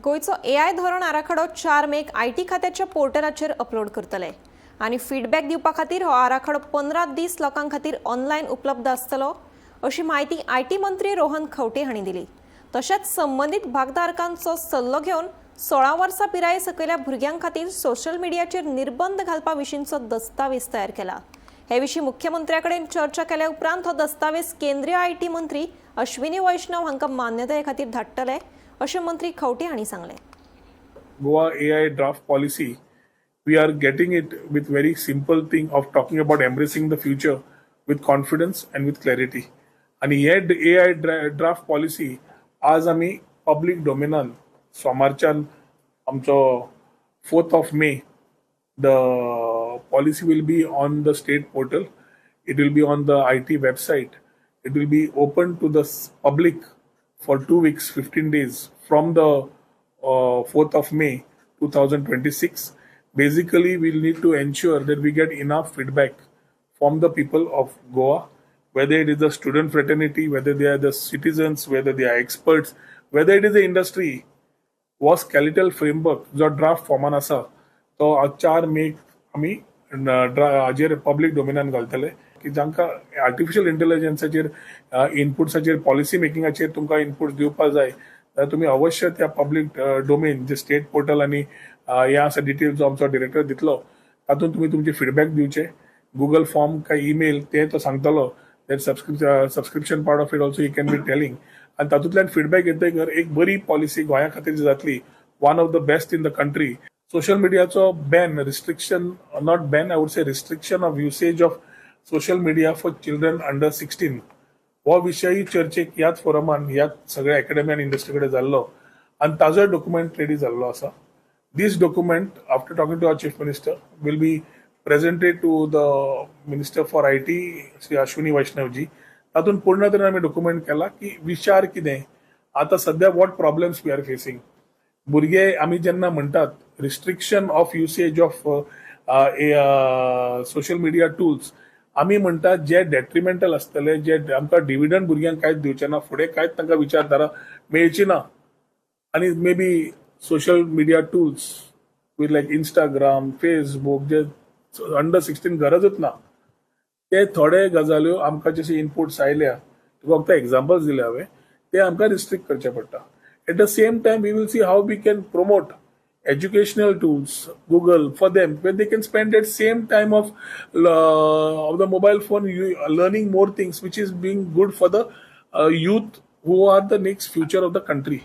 गोयचो AI धोरण आराखडो 4 make IT खात्याच्या पोर्टलाचेर अपलोड करतले आणि फीडबॅक दिवपा खातीर हो आराखडो 15 दीस लोकां खातीर ऑनलायन उपलब्ध आसतलो अशी माहिती आयटी मंत्री रोहन खंवटे हांणी दिली। तशेंच संबंधित भागधारकांचो सल्लो घेवन 16 वर्सां पिराये सकयल्या भुरग्यां खातीर सोशल मिडियाचेर निर्बंध घालपा विशींचो दस्तावेज तयार केला। हे विशीं मुख्यमंत्र्या कडेन चर्चा केल्या उपरांत हो दस्तावेज केंद्रीय आयटी मंत्री अश्विनी वैष्णव हांकां मान्यताये खातीर धाडटले अशें मंत्री खंवटे हांणी सांगलें। Goa AI draft policy, we are getting it with very simple thing of talking about embracing the future with confidence and with clarity. आणि हे AI draft policy आज आम्ही पब्लिक डोमेनान सोमारच्यान आमचो 4th of May the policy will be on the state portal. It will be on the IT website. It will be open to the public for 2 weeks, 15 days from the 4th of May 2026. Basically, we'll need to ensure that we get enough feedback from the people of Goa, whether it is the student fraternity, whether they are the citizens, whether they are experts, whether it is the industry. वो skeletal framework जो draft forman आसा तो 4 मे आमी हाजेर public डोमेनान घालतले की जांकां artificial इंटेलिजन्साचेर इनपुट्साचेर policy मेकिंगाचेर तुमकां इनपुट्स दिवपा जाय जाल्यार तुमी अवश्य त्या पब्लिक डोमेन जे स्टेट पोर्टल आनी हे आसा डिटेल्स जो आमचो डिरेक्टर दितलो तातूंत तुमी तुमचे फीडबॅक दिवचे। गुगल फॉर्म काय ईमेल ते तो सांगतलो that subscription part of it also he can be telling आनी तातूंतल्यान फीडबॅक येतकर एक बरी पॉलिसी गोंया खातीर जातली one of the best in the country. Social मिडियाचो ban restriction not ban I would say restriction of usage of social media for children under 16 हो विशयी चर्चेक ह्याच फोरमान ह्याच सगळ्या अकॅडमी आनी इंडस्ट्री कडेन जाल्लो आनी ताजो डॉक्युमेंट रेडी जाल्लो आसा। This document, after talking to our Chief Minister, will be presented to the Minister for IT, Sri Ashwini Vaishnavji. तातून पूर्ण तरेन आमी डॉक्युमेंट केला की विचार कितें आता सध्या what problems we are facing. भुरगे आमी जेन्ना म्हणटात restriction of usage of social media tools आमी म्हणटात जे डेट्रिमेंटल आसतले जे आमकां डिविडंड भुरग्यांक कांयच दिवचे ना फुडें कांयच तांकां विचारधारा मेळची ना आनी may be social media tools with like Instagram Facebook जे अंडर 16 गरजूच ना ते थोडे गजाल्यो आमकां जशे इनपुट्स आयल्या तुका फक्त एग्जाम्पल्स दिले हांवें ते आमकां रिस्ट्रिक्ट करचे पडटा। At the same time we will see how we can promote educational tools Google for them where they can spend that same time of the mobile phone learning more things which is being good for the youth who are the next future of the country.